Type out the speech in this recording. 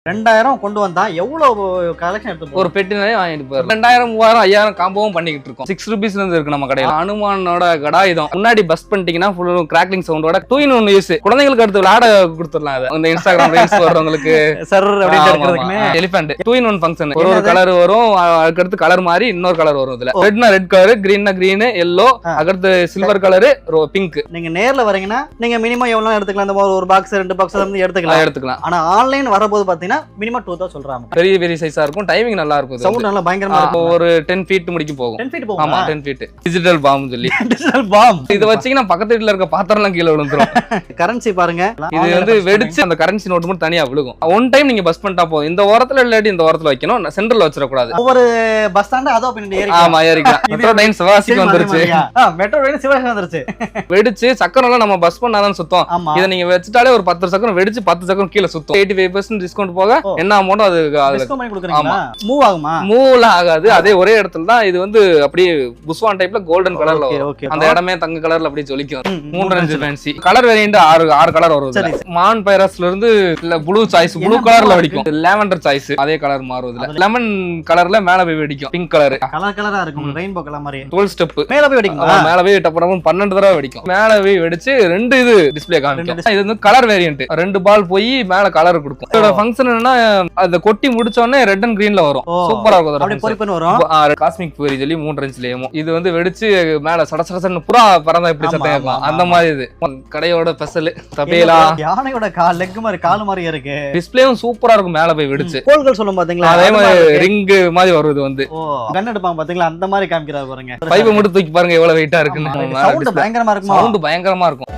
2000 கொண்டு வந்தா எவ்வளவு கலெக்ஷன் எடுத்து ஒரு பெட்டி நிறைய வாங்கிட்டு போயிரு 2000 3000 5000 காம்போவும் பண்ணிக்கிட்டு இருக்கோம். 6 rupeesல இருந்து இருக்கு நம்ம கடையில. அனுமானோட கடாயுதம் முன்னாடி பஸ் பண்ணிட்டீங்கன்னா ஃபுல் கிராக்லிங் சவுண்டோட 2-in-1 யூஸ். குழந்தைகளுக்கு அடுத்து விளையாட கொடுத்துடலாம். அதை இந்த இன்ஸ்டாகிராம் ரீல்ஸ் வர்றவங்களுக்கு சர் அப்படின்னு இருக்கிறதுக்குமே எலிஃபென்ட் 2-in-1 ஃபங்க்ஷன். ஒரு கலர் வரும், அதுக்கடுத்து கலர் மாதிரி இன்னொரு கலர் வரும். இதுல ரெட்னா ரெட் கலர், கிரீன்னா கிரீன், எல்லோ, அதுக்கடுத்து சில்வர் கலர், பிங்க். நீங்க நேர்ல வரீங்கன்னா நீங்க மினிமம் எவ்வளவு எடுத்துக்கலாம். இந்த மாதிரி ஒரு பாக்ஸ் 2 பாக்ஸ் வந்து எடுத்துக்கலாம். ஆனா ஆன்லைன் வரபோது பாத்தீங்கன்னா மினிமம் 2000 சொல்றாங்க. பெரிய பெரிய சைஸா இருக்கும், டைமிங் நல்லா இருக்கும், சவுண்ட் நல்லா பயங்கரமா இருக்கும். ஒரு 10 feet முடிக்கு போகும். 10 feet போகும். ஆமா 10 feet. டிஜிட்டல் பாம் சொல்லி டிஜிட்டல் பாம். இத வச்சீங்கன்னா பக்கத்து வீட்ல இருக்க பாத்திரம்லாம் கீழ விழுந்துரும். கரன்சி பாருங்க. இது வந்து வெடிச்சு அந்த கரன்சி நோட் மட்டும் தனியா விழுகும். ஒன் டைம் நீங்க பஸ் பண்ணிட்டா போதும். இந்த ஓரத்துல இல்லாட்டி இந்த ஓரத்துல வைக்கணும், சென்டர்ல வச்சிர கூடாது. ஒவ்வொரு பஸ் ஸ்டாண்ட் அதோ பின்னாடி ஏறி. ஆமா ஏறிக்கலாம். மெட்ரோ ட்ரெயின் சிவாசிக்கு வந்துருச்சு. மெட்ரோ ட்ரெயின் சிவாசிக்கு வந்துருச்சு. வெடிச்சு சக்கரம் எல்லாம் நம்ம பஸ் பண்ணாதான் சுத்தம். இத நீங்க வச்சிட்டாலே ஒரு 10 சக்கரம் வெடிச்சு 10 சக்கரம் கீழ சுத்தம். 85% டிஸ்கவுண்ட் போக என்ன அமௌண்ட் அது டிஸ்கவுண்ட் பண்ணி கொடுக்குறீங்களா? மூவ் ஆகுமா? மூவ்ல ஆகாது. அதே ஒரே இடத்துல தான். இது வந்து அப்படியே புஸ்வான் டைப்ல கோல்டன் கலர்ல வரும். அந்த இடமே தங்க கலர்ல அப்படியே ஜொலிக்கும். 3 ஃபேன்சி கலர் வேரியன்ட் 6 கலர் வரும். மான் பைரஸ்ல இருந்து ப்ளூ சாய்ஸ், ப்ளூ கலர்ல வெடிக்கும். லாவெண்டர் சாய்ஸ் அதே கலர் மாறுதுல. லெமன் கலர்ல மேல போய் வெடிக்கும். பிங்க் கலர் கலரா இருக்கும். ரெயின்போ கலர் மாதிரி 12 ஸ்டெப் மேல போய் வெடிக்கும். மேல போய் டப்படமும் 12 தடவை வெடிக்கும். மேல போய் வெடிச்சு 2 இது டிஸ்ப்ளே காமிக்கும். இது வந்து கலர் வேரியன்ட். 2 பால் போய் மேல கலர் கொடுக்கும். இதோட ஃபங்க்ஷன் என்னன்னா அத கொட்டி முடிச்ச உடனே ரெட் அண்ட் கிரீன்ல வரும். சூப்பரா இருக்கும். அப்படியே பொரிப்பன் வரும். காஸ்மிக் பூரி சொல்லி 3 இன்ச்லயும் இது வந்து வெடிச்சு மேல சடசடன்னு புறா பறந்தா எப்படி சத்தம் கேட்கும் அந்த மாதிரி. இது கடையோட ஸ்பெஷல். தபேலா யானையோட லெக் மாதிரி கால் மாதிரி இருக்கு. டிஸ்ப்ளேவும் சூப்பரா இருக்கும். மேல போய் வெடிச்சு கோல்கள் சொல்லும் பாத்தீங்களா, அதே மாதிரி ரிங் மாதிரி வருது. வந்து கன் எடுப்பாங்க பாத்தீங்களா, அந்த மாதிரி காமிக்கிறாரு பாருங்க. பைப்பை மட்டும் தூக்கி பாருங்க எவ்வளவு வெயிட்டா இருக்குன்னு. சவுண்ட் பயங்கரமா இருக்கும். சவுண்ட் பயங்கரமா இருக்கும்.